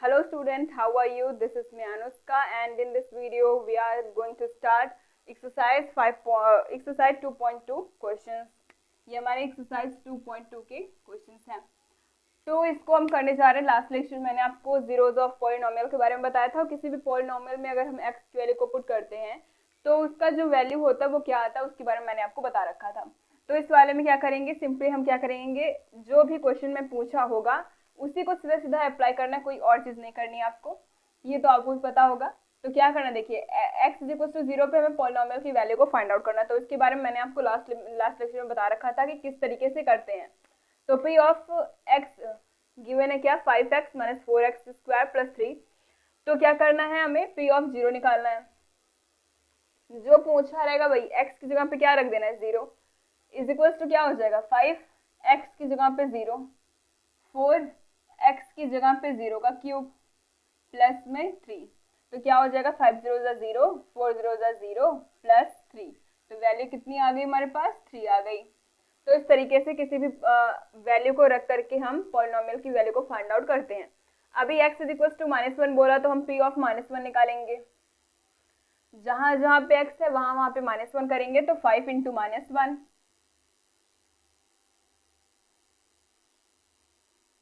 Hello student, how are you? This is me Anushka and in this video we are going to start exercise 2.2 questions. ये हमारे exercise 2.2 के questions हैं। तो इसको हम करने जा रहे हैं। लास्ट लेक्चर में मैंने आपको जीरोज ऑफ पॉलिनोमियल के बारे में बताया था। किसी भी पॉलिनोमियल में अगर हम एक्स की वैल्यू को पुट करते हैं तो उसका जो वैल्यू होता है वो क्या आता है उसके बारे में मैंने आपको बता रखा था। तो इस वाले में क्या करेंगे, सिंपली हम क्या करेंगे, जो भी क्वेश्चन में पूछा होगा उसी को सीधा सीधा अप्लाई करना है, कोई और चीज नहीं करनी है आपको। ये तो आपको भी पता होगा। तो क्या करना, देखिए x इज इक्वल टू 0 पे हमें पॉलिनोमियल की वैल्यू को फाइंड आउट करना है। तो इसके बारे में मैंने आपको लास्ट लेक्चर में बता रखा था कि किस तरीके से करते हैं। तो p ऑफ x गिवन है क्या, 5x minus 4x square plus 3। तो क्या करना है, हमें p ऑफ 0 निकालना है। जो पूछा रहेगा भाई x की जगह पे क्या रख देना है, 0 इज इक्वल टू क्या हो जाएगा, 5x की जगह पे 0, 4x की जगह पे 0 का क्यूब प्लस में 3। तो क्या हो जाएगा, 5 0 0, 4 0 0 प्लस 3। तो वैल्यू कितनी आ गई हमारे पास, 3 आ गई। तो इस तरीके से किसी भी वैल्यू को रख करके हम पॉलिनोमियल की वैल्यू को फाइंड आउट करते हैं। अभी x इज इक्वल टू -1 बोला तो हम p ऑफ -1 निकालेंगे। जहां जहां पे x है वहां वहां पे -1 करेंगे। तो 5 इंटू -1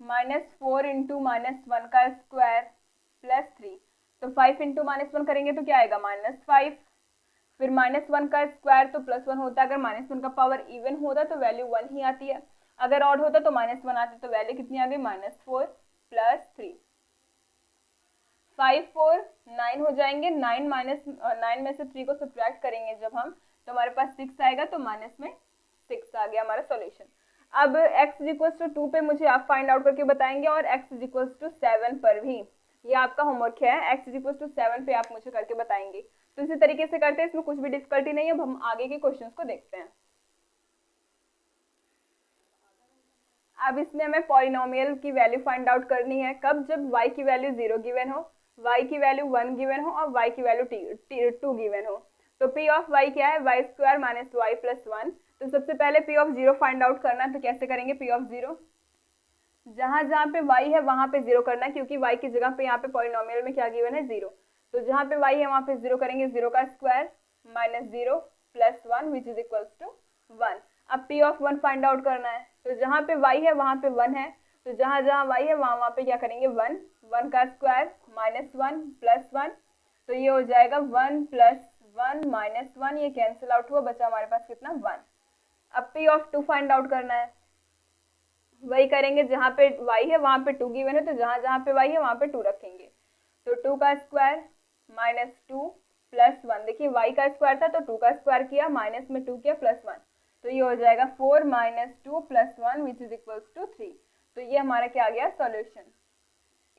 -4 इंटू -1 का स्क्वायर प्लस 3। तो 5 इंटू -1 करेंगे तो क्या आएगा, -5। फिर -1 का स्क्वायर तो +1 होता है। अगर -1 का पावर इवन होता तो वैल्यू 1 ही आती है, अगर ऑड होता तो -1 आती। तो वैल्यू कितनी आ गई, -4 प्लस 3। 5 4 9 हो जाएंगे। 9 में से 3 को सब्ट्रैक्ट करेंगे जब हम, तो हमारे पास 6 आएगा। तो माइनस में 6 आ गया हमारा सॉल्यूशन। अब x इज इक्वल टू 2 पे मुझे आप फाइंड आउट करके बताएंगे और x इज इक्वल टू 7 पर भी। ये आपका होमवर्क है, x इज इक्वल टू 7 पे आप मुझे करके बताएंगे। तो इसी तरीके से करते हैं, इसमें कुछ भी डिफिकल्टी नहीं है। अब हम आगे के क्वेश्चंस को देखते हैं। अब इसमें हमें पॉलिनोमियल की वैल्यू फाइंड आउट करनी है। कब, जब y की वैल्यू 0 गिवन हो, y की वैल्यू 1 गिवन हो और y की वैल्यू 2 गिवन हो। तो p ऑफ y क्या है, y square minus y plus 1। तो सबसे पहले p ऑफ 0 फाइंड आउट करना है। तो कैसे करेंगे, p ऑफ 0 जहां जहां पे y है वहां पे 0 करना है, क्योंकि y की जगह पे यहाँ पे पॉलिनोमियल में क्या गिवन है, 0। तो जहां पे y है वहां पे 0 करेंगे। 0 का square minus 0 plus 1 which is equal to 1। अब p ऑफ 1 फाइंड आउट करना है। तो जहां पे y है वहां पे 1 है। तो जहां जहां y है वहां वहां पे क्या करेंगे, 1। 1 का स्क्वायर माइनस 1 प्लस 1। तो ये हो जाएगा 1 प्लस 1 माइनस 1। ये कैंसिल आउट हुआ, बचा हमारे पास कितना, 1। अब p ऑफ 2 फाइंड आउट करना है। वही करेंगे, जहां पे y है वहां पे 2 गिवन है। तो जहां जहां पे y है वहां पे 2 रखेंगे। तो 2 का स्क्वायर माइनस 2 प्लस 1। देखिए y का स्क्वायर था तो 2 का स्क्वायर किया, माइनस में 2 किया, प्लस 1। तो ये हो जाएगा 4 minus 2 plus 1 which is equal to 3। तो ये हमारा क्या आ गया, सॉल्यूशन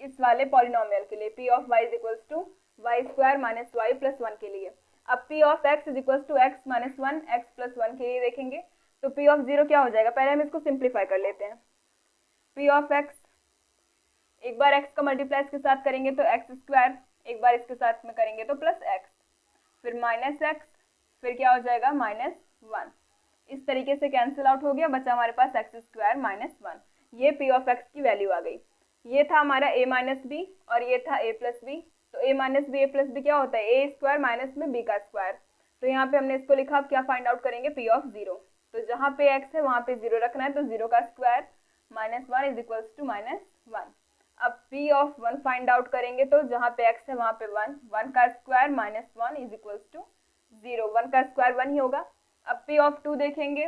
इस वाले पॉलिनोमियल के लिए। p of y is equal to y square minus y plus 1 के लिए। अब p of x is equal to x minus 1 x plus 1 के लिए देखेंगे। तो p ऑफ 0 क्या हो जाएगा, पहले हम इसको सिंप्लीफाई कर लेते हैं। p ऑफ x, एक बार x का मल्टीप्लाई इसके साथ करेंगे तो x स्क्वायर, एक बार इसके साथ में करेंगे तो प्लस x, फिर माइनस x, फिर क्या हो जाएगा, माइनस 1। इस तरीके से कैंसिल आउट हो गया, बचा हमारे पास x स्क्वायर माइनस 1। ये p ऑफ x की वैल्यू आ गई। ये था हमारा a माइनस बी और ये था a प्लस बी। तो a minus b, a plus b क्या होता है, a स्क्वायर माइनस में b का स्क्वायर। तो यहाँ पे हमने इसको लिखा। अब क्या फाइंड आउट करेंगे, p ऑफ 0। तो जहाँ पे x है वहां पे 0 रखना है। तो 0 का square minus 1 is equal to minus 1। अब p ऑफ 1 फाइंड आउट करेंगे। तो जहाँ पे x है वहां पे 1, 1 का square minus 1 is equal to 0। 1 का स्क्वायर 1 ही होगा। अब p ऑफ 2 देखेंगे,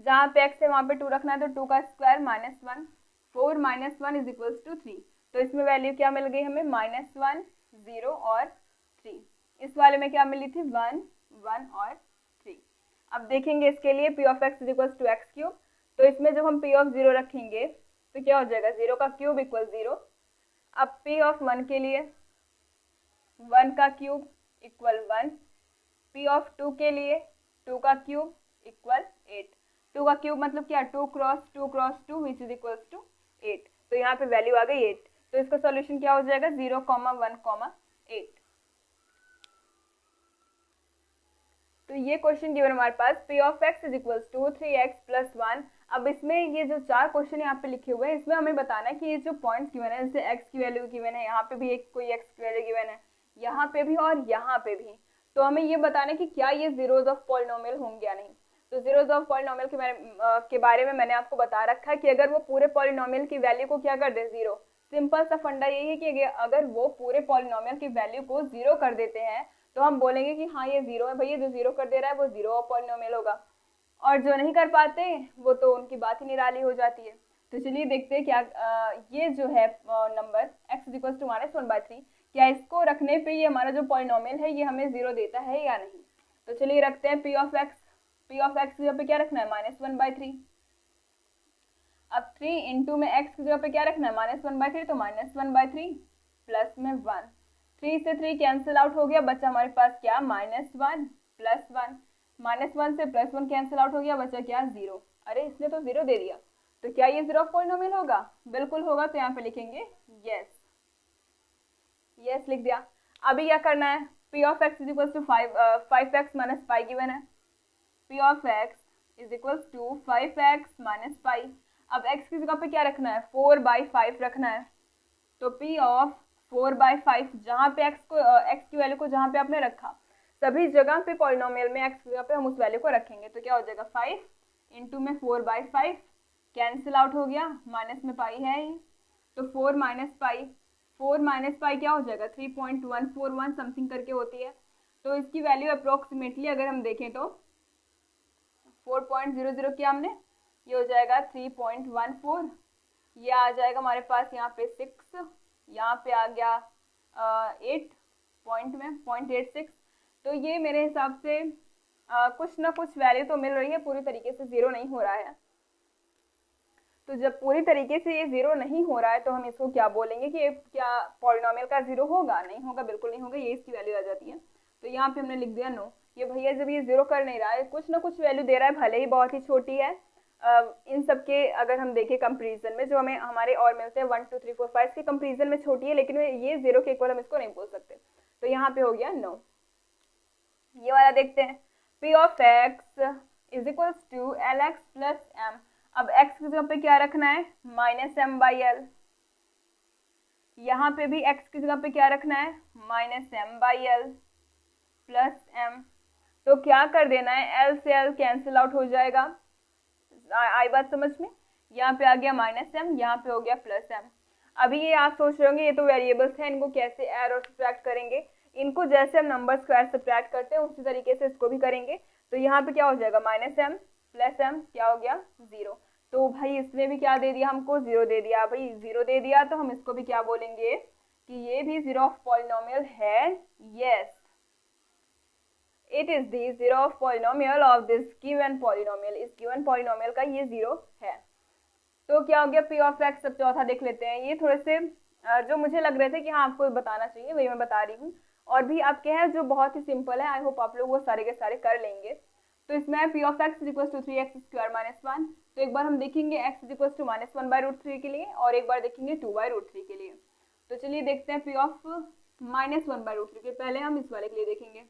जहाँ पे x है वहां पे 2 रखना है। तो 2 का square minus 1, 4 minus 1 is equal to 3। तो इसमें वैल्यू क्या मिल गई हमें, -1 0 और 3। इस वाले में क्या मिली थी, 1 1 और 3। अब देखेंगे इसके लिए p of x is equal to x cube. तो इसमें जब हम p ऑफ 0 रखेंगे तो क्या हो जाएगा, 0 का क्यूब इक्वल 0। अब p ऑफ 1 के लिए 1 का क्यूब इक्वल 1। p ऑफ 2 के लिए 2 का क्यूब इक्वल 8। 2 का क्यूब मतलब क्या, 2 cross 2 cross 2 which is equal to 8। तो यहाँ पे वैल्यू आ गई 8। तो इसका सॉल्यूशन क्या हो जाएगा, 0, 1, 8। तो ये क्वेश्चन गिवन हमारे पास, p of x is equal to 3x plus 1। अब इसमें ये जो 4 क्वेश्चन यहाँ पे लिखे हुए हैं, इसमें हमें बताना है कि ये जो पॉइंट्स गिवन है, जैसे x की वैल्यू गिवन है, यहाँ पे भी एक कोई x की वैल्यू गिवन है, यहाँ पे भी और यहाँ पे भी, तो हमें ये बताना है कि क्या ये जीरोज ऑफ पॉलिनोमियल होंगे या नहीं। तो जीरोज ऑफ पॉलिनोमियल के बारे में मैंने आपको बता रखा है कि अगर वो पूरे पॉलिनोमियल की वैल्यू को क्या कर दे, जीरो। सिंपल सा फंडा यही है कि अगर वो पूरे पॉलिनोमियल की वैल्यू को जीरो कर देते हैं तो हम बोलेंगे कि हाँ ये जीरो है, भैया जो जीरो कर दे रहा है वो जीरो ऑफ पॉलिनोमियल होगा। और जो नहीं कर पाते वो तो उनकी बात ही निराली हो जाती है। तो चलिए देखते हैं क्या ये जो है नंबर x इक्वल टू -1/3, क्या इसको रखने पे ये हमारा जो पॉलिनोमियल है ये हमें जीरो देता है या नहीं। तो चलिए रखते हैं p ऑफ x की जगह पे क्या रखना है, -1/3। अब 3 इंटू में x की जगह पे क्या रखना है, -1/3, तो -1/3 प्लस में 1, 3 से 3 कैंसिल आउट हो गया, बचा हमारे पास क्या, -1 प्लस 1, -1 से +1 कैंसिल आउट हो गया, बचा क्या, 0। अरे इसने तो 0 दे दिया, तो क्या ये जीरो ऑफ पॉलिनोमियल होगा, बिल्कुल होगा। तो यहाँ पे लिखेंगे यस, यस लिख दिया। अभी क्या करना है, p of x is equal to 5x minus pi given है, p of x is equal to 5x minus pi. अब x की जगह पे क्या रखना है, 4/5 रखना है। तो p ऑफ 4/5, जहाँ पे x की वैल्यू को जहाँ पे आपने रखा, सभी जगह पे पॉलिनोमियल में x की जगह पे हम उस वैल्यू को रखेंगे। तो क्या हो जाएगा, 5 इंटू में 4/5 कैंसिल आउट हो गया, माइनस में पाई है ही, तो 4 माइनस पाई क्या हो जाएगा, 3.141 समथिंग करके होती है। तो इसकी वैल्यू अप्रोक्सीमेटली अगर हम देखें तो 4.00 किया हमने, ये हो जाएगा 3.14, ये आ जाएगा हमारे पास यहाँ पे 6, यहाँ पे आ गया 8 पॉइंट में 0.86। तो ये मेरे हिसाब से कुछ ना कुछ वैल्यू तो मिल रही है, पूरी तरीके से जीरो नहीं हो रहा है। तो जब पूरी तरीके से ये जीरो नहीं हो रहा है तो हम इसको क्या बोलेंगे कि ये क्या पॉलिनोमियल का जीरो होगा, नहीं होगा, बिल्कुल नहीं होगा, ये इसकी वैल्यू आ जाती है। तो यहाँ पे हमने लिख दिया नो। ये भैया जब ये जीरो कर नहीं रहा है, कुछ ना कुछ वैल्यू दे रहा है, भले ही बहुत ही छोटी है। इन सब के अगर हम देखें कंपेरिजन में जो हमें हमारे और मिलते हैं 1 2 3 4 5 के कंपेरिजन में छोटी है, लेकिन ये जीरो के इक्वल हम इसको नहीं बोल सकते। तो यहाँ पे हो गया नो। ये वाला देखते हैं, p of x is equal to lx plus m। अब x की जगह पे क्या रखना है, -m/l। यहाँ पे भी x की जगह पे क्या रखना है, -m/l प्लस m। तो क्या कर देना है, l से l कैंसिल आउट हो जाएगा, आई बात समझ में। यहाँ पे आ गया -m, यहाँ पे हो गया +m। अभी ये आप सोच रहे होंगे ये तो वेरिएबल्स हैं, इनको कैसे ऐड और सब्ट्रैक्ट करेंगे। इनको जैसे हम नंबर स्क्वायर सब्ट्रैक्ट करते हैं उसी तरीके से इसको भी करेंगे। तो यहाँ पे क्या हो जाएगा, -m प्लस m क्या हो गया, 0। तो भाई इसने भी क्या दे दिया हमको, 0 दे दिया। भाई 0 दे दिया तो हम इसको भी क्या बोलेंगे कि ये भी जीरो ऑफ पॉलिनोमियल है। Yes, it is the zero of polynomial of this given polynomial. इस गिवन पॉलिनोमियल का ये जीरो है। तो क्या हो गया, p ऑफ x। सब चौथा देख लेते हैं। ये थोड़े से जो मुझे लग रहे थे कि हाँ आपको बताना चाहिए, वही मैं बता रही हूँ। और भी आपके हैं जो बहुत ही सिंपल है, आई होप आप लोग वो सारे के सारे कर लेंगे। तो इसमें है p of x is equal to 3x² - 1। तो एक बार हम देखेंगे x इज इक्वल टू -1/√3 के लिए, और एक बार देखेंगे 2/√3 के लिए। तो चलिए देखते हैं p ऑफ -1/√3 के। पहले हम इस वाले के लिए देखेंगे,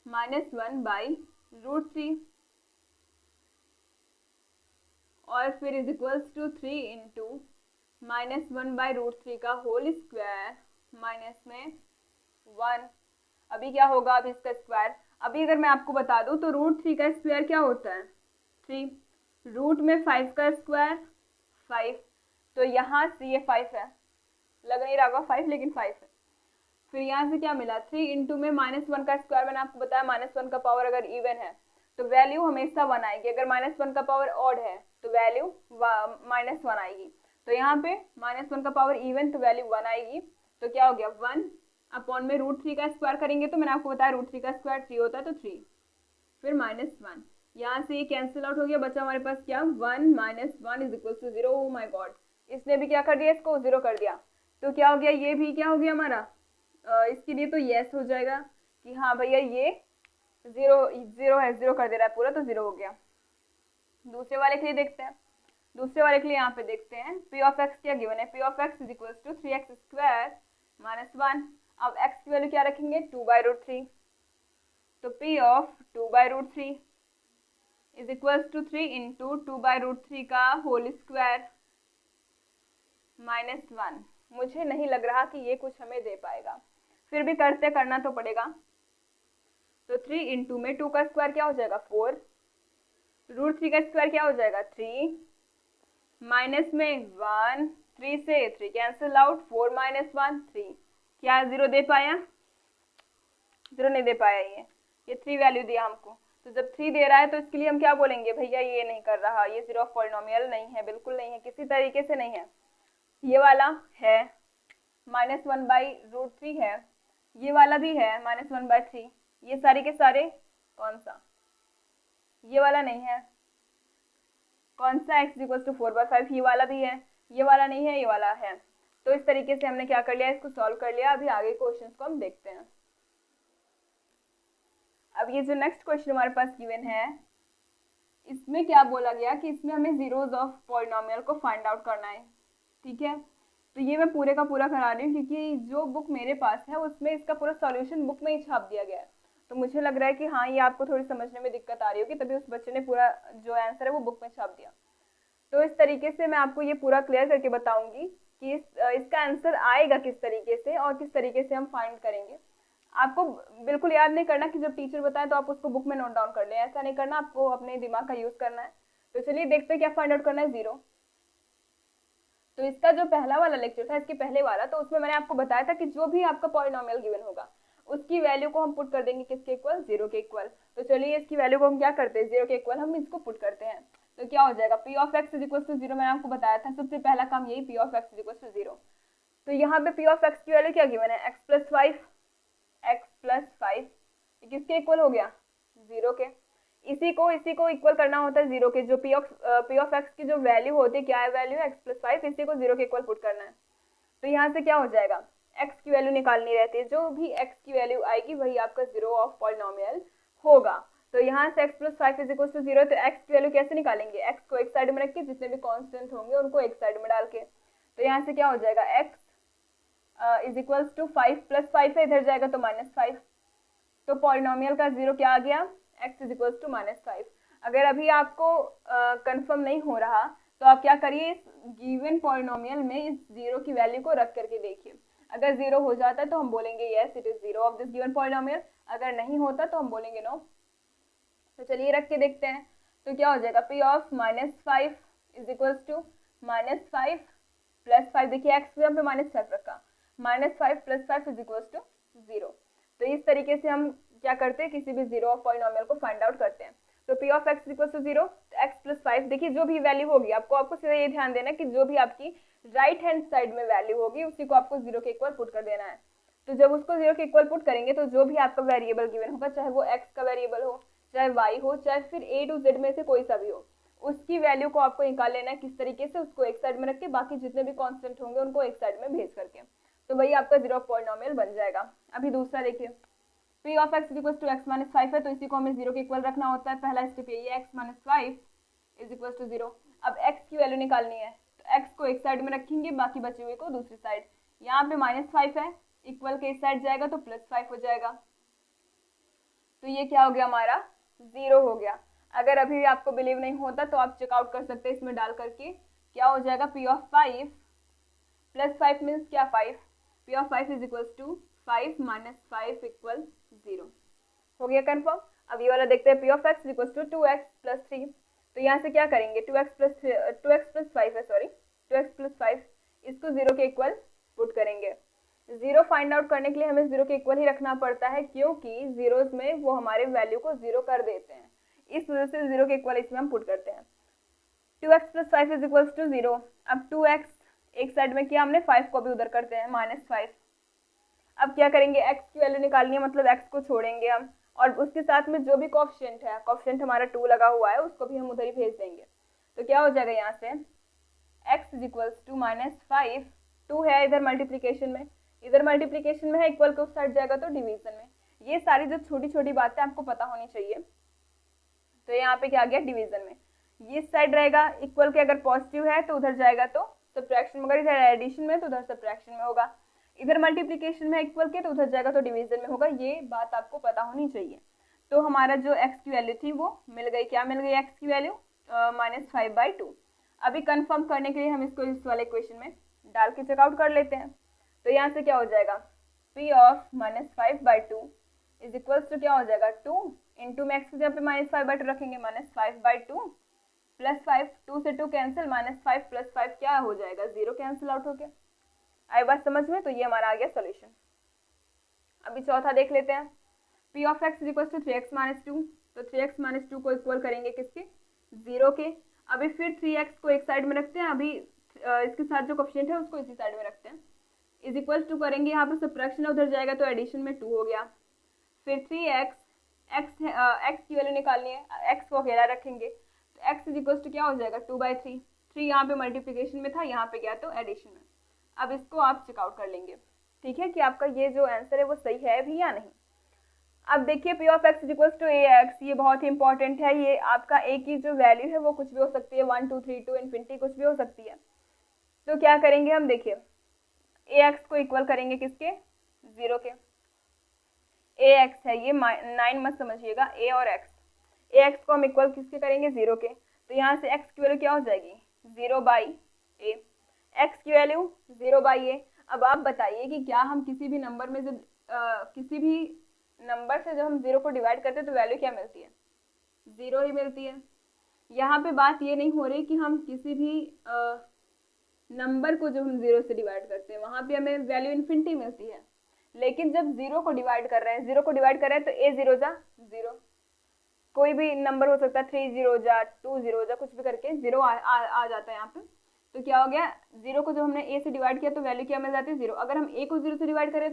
-1/√3 और फिर इज इक्वल्स टू 3 इंटू -1/√3 का होल स्क्वायर माइनस में 1। अभी क्या होगा, अब इसका स्क्वायर। अभी अगर मैं आपको बता दूं तो √3 का स्क्वायर क्या होता है, 3। रूट में 5 का स्क्वायर 5, तो यहाँ से ये 5 है, लग नहीं रहा होगा 5, लेकिन 5 है। फिर यहाँ से क्या मिला, 3 इंटू में -1 का स्क्वायर। मैंने आपको बताया -1 का पावर अगर इवन है तो वैल्यू हमेशा 1 आएगी, अगर -1 का पावर ऑड है तो वैल्यू -1 आएगी। तो यहाँ पे -1 का पावर इवन तो वैल्यू 1 आएगी। तो क्या हो गया, 1 अपॉन में √3 का स्क्वायर करेंगे तो मैंने आपको बताया √3 का स्क्वायर 3 होता है, तो 3 फिर -1। यहाँ से ये कैंसिल आउट हो गया, बचा हमारे पास क्या, 1 - 1 is equal to 0। Oh my god, इसने भी क्या कर दिया, इसको 0 कर दिया। तो क्या हो गया, ये भी क्या हो गया हमारा, इसके लिए तो यस हो जाएगा कि हाँ भैया ये 0 है, 0 कर दे रहा है पूरा, तो 0 हो गया। दूसरे वाले के लिए देखते हैं। दूसरे वाले के लिए यहाँ पे देखते हैं, p ऑफ x क्या गिवन है, p of x is equal to 3x² - 1। अब x की वैल्यू क्या रखेंगे, 2/√3। तो p of 2/√3 is equals to 3 into 2/√3 का होल स्क्वायर -1। मुझे नहीं लग रहा कि ये कुछ हमें दे पाएगा, फिर भी करना तो पड़ेगा। तो 3 इंटू में 2 का स्क्वायर क्या हो जाएगा 4, √3 का स्क्वायर क्या हो जाएगा 3, माइनस में 1, 3 से 3 कैंसिल आउट, 4 - 1 3। क्या 0 दे पाया? 0 नहीं दे पाया। ये 3 वैल्यू दिया हमको, तो जब 3 दे रहा है तो इसके लिए हम क्या बोलेंगे, भैया ये नहीं कर रहा, ये 0 ऑफ पॉलिनोमियल नहीं है, बिल्कुल नहीं है, किसी तरीके से नहीं है। ये वाला है -1/√3 है, ये वाला भी है -1/3, ये सारे के सारे कौन सा, ये वाला नहीं है, कौन सा x = 4/5, ये वाला भी है, ये वाला नहीं है, ये वाला है। तो इस तरीके से हमने क्या कर लिया, इसको सॉल्व कर लिया। अभी आगे क्वेश्चंस को हम देखते हैं। अब ये जो नेक्स्ट क्वेश्चन हमारे पास गिवन है, इसमें क्या बोला गया कि इसमें हमें जीरोज ऑफ पॉलिनोमियल को फाइंड आउट करना है। ठीक है, तो ये मैं पूरे का पूरा करा रही हूँ क्योंकि जो बुक मेरे पास है उसमें इसका पूरा सॉल्यूशन बुक में ही छाप दिया गया है। तो मुझे लग रहा है कि हाँ, ये आपको थोड़ी समझने में दिक्कत आ रही होगी, तभी उस बच्चे ने पूरा जो आंसर है वो बुक में छाप दिया। तो इस तरीके से मैं आपको ये पूरा क्लियर करके बताऊंगी कि इसका आंसर आएगा किस तरीके से और किस तरीके से हम फाइंड करेंगे। आपको बिल्कुल याद नहीं करना कि जब टीचर बताए तो आप उसको बुक में नोट डाउन कर लें, ऐसा नहीं करना, आपको अपने दिमाग का यूज करना है। तो चलिए देखते हैं क्या फाइंड आउट करना है, 0। तो इसका जो पहला वाला लेक्चर था, इसके पहले वाला, तो उसमें मैंने आपको बताया था कि जो भी आपका पॉलिनोमियल गिवन होगा उसकी वैल्यू को हम पुट कर देंगे किसके इक्वल, 0 के इक्वल। तो चलिए इसकी वैल्यू को हम क्या करते हैं, 0 के इक्वल हम इसको पुट करते हैं। तो क्या हो जाएगा, p of x = 0। मैंने आपको बताया था सबसे पहला काम यही, p of x = 0। तो यहाँ पे p of x की वैल्यू क्या गिवन है, x + 5, x + 5 किसके इक्वल हो गया, 0 के। इसी को इक्वल करना होता है 0 के। जो p of x की जो वैल्यू होती है, क्या है वैल्यू, x + 5, इसी को 0 के इक्वल पुट करना है। तो यहाँ से क्या हो जाएगा, x की वैल्यू निकालनी रहती है, जो भी x की वैल्यू आएगी वही आपका 0 ऑफ पॉलिनोमियल होगा। तो यहाँ से x + 5 = 0। तो x की वैल्यू कैसे निकालेंगे, x को एक साइड में रख के जितने भी कांस्टेंट होंगे उनको एक साइड में डाल के। तो यहाँ से क्या हो जाएगा, x = 5 + 5 है, इधर जाएगा तो -5। तो पॉलिनोमियल का 0 क्या आ गया, x = -5। अगर अभी आपको कंफर्म नहीं हो रहा तो आप क्या करिए, इस गिवन पॉलिनोमियल में इस 0 की वैल्यू को रख करके देखिए। अगर 0 हो जाता है तो हम बोलेंगे yes it is 0 of this given polynomial, अगर नहीं होता तो हम बोलेंगे नो। तो चलिए रख के देखते हैं। तो क्या हो जाएगा, p of -5 = -5 + 5, देखिए x यहाँ पे -5 रखा, -5 + 5 = 0। तो इस तरीके से हम क्या करते हैं, किसी भी 0 ऑफ पॉलिनोमियल को फाइंड आउट करते हैं। तो p of x = 0, तो x + 5, देखिए जो भी वैल्यू होगी आपको सीधा ये ध्यान देना है कि जो भी आपकी राइट हैंड साइड में वैल्यू होगी उसी को आपको 0 के इक्वल पुट कर देना है। तो जब उसको 0 के इक्वल पुट करेंगे तो जो भी आपका वेरिएबल गिवन होगा, चाहे वो x का वेरिएबल हो, चाहे y हो, चाहे फिर a to z में से कोई सा भी हो, उसकी वैल्यू को आपको निकाल लेना है किस तरीके से, उसको एक साइड में रख के बाकी जितने भी कांस्टेंट होंगे उनको एक साइड में भेज करके, तो वही आपका 0 ऑफ पॉलिनोमियल बन जाएगा। अभी दूसरा देखिए, p of x = x - 5 है, तो इसी को हमें 0 के इक्वल रखना होता है। पहला स्टेप यही है, x - 5 = 0। अब x की वैल्यू निकालनी है, तो x को एक साइड में रखेंगे, बाकी बचे हुए को दूसरी साइड। यहाँ पे -5 है, इक्वल के इस साइड जाएगा तो +5 हो जाएगा। तो ये क्या हो गया, हमारा 0 हो गया। अगर अभी भी आपको बिलीव नहीं होता तो आप चेकआउट कर सकते हैं इसमें डाल करके। क्या हो जाएगा, p of 5 + 5 मीन्स क्या, 5, p of 5 = 5 - 5 = 0 हो गया कंफर्म। अब ये वाला देखते हैं, p of x = 2x + 3। तो यहाँ से क्या करेंगे, 2x + 5 है, सॉरी 2x + 5, इसको 0 के इक्वल पुट करेंगे। 0 फाइंड आउट करने के लिए हमें 0 के इक्वल ही रखना पड़ता है, क्योंकि जीरोस में वो हमारे वैल्यू को 0 कर देते हैं, इस वजह से 0 के इक्वल इसमें हम पुट करते हैं। 2x + 5 = 0। अब 2x एक साइड में किया हमने, 5 को भी उधर करते हैं, -5। अब क्या करेंगे, x की वैल्यू निकालनी है, मतलब x को छोड़ेंगे हम, और उसके साथ में जो भी कोएफिशिएंट है, कोएफिशिएंट हमारा 2 लगा हुआ है, उसको भी हम उधर ही भेज देंगे। तो क्या हो जाएगा, यहाँ से x = -5, 2 है इधर मल्टीप्लिकेशन में, इधर मल्टीप्लिकेशन में है, इक्वल के उस साइड जाएगा तो डिवीजन में। ये सारी जो छोटी छोटी बातें आपको पता होनी चाहिए। तो यहाँ पे क्या आ गया, डिवीजन में, ये इस साइड रहेगा, इक्वल के अगर पॉजिटिव है तो उधर जाएगा तो सब्ट्रैक्शन, मगर इधर एडिशन में तो उधर सब्ट्रैक्शन में होगा, इधर मल्टीप्लिकेशन में इक्वल के तो उधर जाएगा तो डिवीजन में होगा। ये बात आपको पता होनी चाहिए। तो हमारा जो x की वैल्यू थी वो मिल गई। क्या मिल गई x की वैल्यू? -5/2। अभी कंफर्म करने के लिए हम इसको इस वाले इक्वेशन में डाल के चेकआउट कर लेते हैं। तो यहाँ से क्या हो जाएगा, P of -5/2 is equals to क्या हो जाएगा, 2 इंटू में x की जगह पे -5/2 रखेंगे, -5/2 प्लस 5, 2 से 2 कैंसिल, -5 प्लस 5 क्या हो जाएगा, 0 कैंसिल आउट हो गया। आई बात समझ में? तो ये हमारा आ गया सोल्यूशन। अभी चौथा देख लेते हैं। P of x is equal to 3x-2, तो 3x-2 को इक्वल करेंगे किसके, 0 के। अभी फिर 3x को एक साइड में रखते हैं, अभी इसके साथ जो कोएफिशिएंट है उसको इसी साइड में रखते हैं, इज इक्वल टू करेंगे, यहाँ पे सब्ट्रैक्शन उधर जाएगा तो एडिशन में 2 हो गया। फिर 3x, x की वैल्यू निकालनी है, x को अकेला रखेंगे, तो x इज इक्वल टू क्या हो जाएगा, 2/3। 3 यहाँ पे मल्टीप्लिकेशन में था, यहाँ पे गया तो एडिशन में। अब इसको आप चेकआउट कर लेंगे, ठीक है, कि आपका ये जो आंसर है वो सही है भी या नहीं। अब देखिए P of x is equal to ax, ये बहुत ही इंपॉर्टेंट है। ये आपका a की जो वैल्यू है वो कुछ भी हो सकती है, 1 2 3 2 इन्फिनिटी कुछ भी हो सकती है। तो क्या करेंगे हम, देखिए ax को इक्वल करेंगे किसके, 0 के। ax है ये, 9 मत समझिएगा, a और x, ax को हम इक्वल किसके करेंगे, 0 के। तो यहाँ से x की वैल्यू क्या हो जाएगी, 0/a, x की वैल्यू 0/a। अब आप बताइए कि क्या हम किसी भी नंबर में जब किसी भी नंबर से जब हम 0 को डिवाइड करते हैं तो वैल्यू क्या मिलती है, 0 ही मिलती है। यहाँ पे बात ये नहीं हो रही कि हम किसी भी नंबर को जब हम 0 से डिवाइड करते हैं वहाँ पे हमें वैल्यू इन्फिनिटी मिलती है, लेकिन जब 0 को डिवाइड कर रहे हैं, 0 को डिवाइड कर रहे हैं तो a 0 जा 0, कोई भी नंबर हो सकता है, 3 0 जा 2 0 जा, कुछ भी करके 0 आ जाता है यहाँ पे। तो क्या हो गया, 0 को जब हमने a से डिवाइड किया तो वैल्यू क्या मिल जाती है, 0। अगर हम a को 0 से डिवाइड करें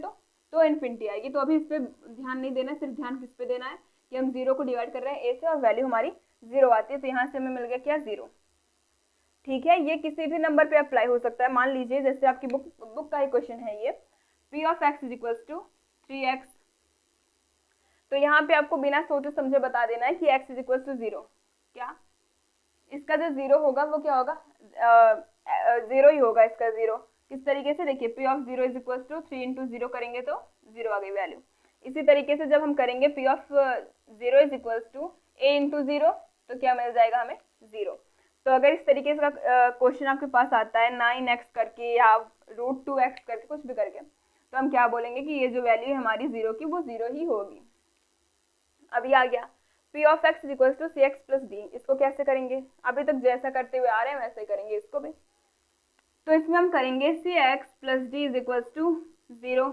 तो इन्फिनिटी आएगी। तो अभी इस पर ध्यान नहीं देना, सिर्फ ध्यान किस पे देना है कि हम 0 को डिवाइड कर रहे हैं a से और वैल्यू हमारी 0 आती है, तो यहाँ से हमें मिल गया क्या, 0। ठीक है, ये किसी भी नंबर पे अप्लाई हो सकता है। मान लीजिए जैसे आपकी बुक का ही क्वेश्चन है ये, P of x is equal to 3x, तो यहाँ पे आपको बिना सोचे समझे बता देना है कि x इज इक्वल टू 0। क्या इसका जो 0 होगा वो क्या होगा, 0 ही होगा इसका 0। किस तरीके से, देखिए P of 0 is equal to 3 into 0 करेंगे तो 0 आ गई वैल्यू। इसी तरीके से जब हम करेंगे P of 0 is equal to a into 0 तो क्या मिल जाएगा हमें, 0। तो अगर इस तरीके से का क्वेश्चन आपके पास आता है 9x करके या √2x करके कुछ भी करके, तो हम क्या बोलेंगे कि ये जो वैल्यू है हमारी 0 की वो 0 ही होगी। अभी आ गया P of x is equal to cx plus d, इसको कैसे करेंगे, अभी तक जैसा करते हुए आ रहे हैं वैसे ही करेंगे इसको भी। तो इसमें हम करेंगे cx plus d is equal to 0,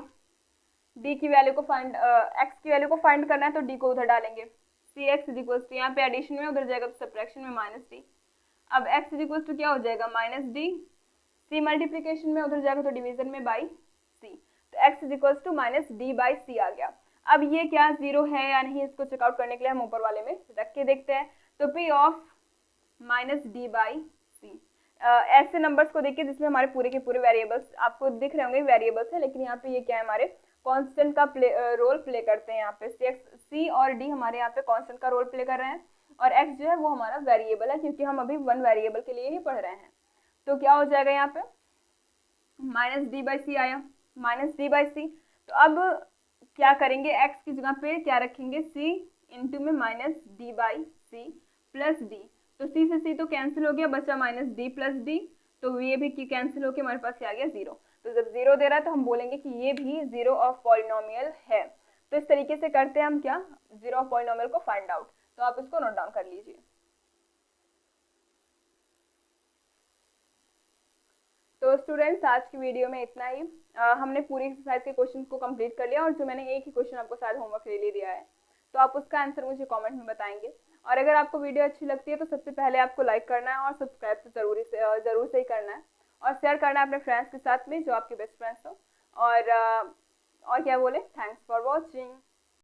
d की वैल्यू को फाइंड, x की वैल्यू को फाइंड करना है तो डी को उधर डालेंगे, cx इज इक्वल टू यहाँ पे एडिशन में, उधर जाएगा तो सब्ट्रैक्शन में -d। अब x इज इक्वल टू क्या हो जाएगा, -d, c मल्टीप्लीकेशन में, उधर जाएगा तो डिवीजन में बाई c, तो x इज इक्वल टू -d/c आ गया। अब ये क्या 0 है या नहीं, इसको चेकआउट करने के लिए हम ऊपर वाले में रख के देखते हैं। तो P ऑफ -d/c, ऐसे नंबर्स को देखिए जिसमें हमारे पूरे के पूरे वेरिएबल्स आपको दिख रहे होंगे, वेरिएबल्स है, लेकिन यहाँ पे ये क्या है, हमारे कांस्टेंट का रोल प्ले करते हैं। यहाँ पे c और d हमारे यहाँ पे कांस्टेंट का रोल प्ले कर रहे हैं, और x जो है वो हमारा वेरिएबल है, क्योंकि हम अभी 1 वेरिएबल के लिए ही पढ़ रहे हैं। तो क्या हो जाएगा, यहाँ पे -d/c आया, -d/c। तो अब क्या करेंगे, x की जगह पे क्या रखेंगे, c इंटू में -d/c प्लस d, तो c से c तो कैंसिल हो गया, बचा -d प्लस d, तो ये भी कैंसिल होके हमारे पास आ गया 0। तो जब 0 दे रहा है तो हम बोलेंगे कि ये भी 0 ऑफ पॉलिनोमियल है। तो इस तरीके से करते हैं हम क्या, 0 ऑफ पॉलिनोमियल को फाइंड आउट। तो आप इसको नोट डाउन कर लीजिए। तो स्टूडेंट्स आज की वीडियो में इतना ही। हमने पूरी एक्सरसाइज के क्वेश्चन को कंप्लीट कर लिया, और जो मैंने एक ही क्वेश्चन आपको शायद होमवर्क के लिए दिया है, तो आप उसका आंसर मुझे कमेंट में बताएंगे। और अगर आपको वीडियो अच्छी लगती है तो सबसे पहले आपको लाइक करना है, और सब्सक्राइब तो जरूर से ही करना है, और शेयर करना है अपने फ्रेंड्स के साथ में जो आपके बेस्ट फ्रेंड्स हो। और क्या बोले, थैंक्स फॉर वॉचिंग।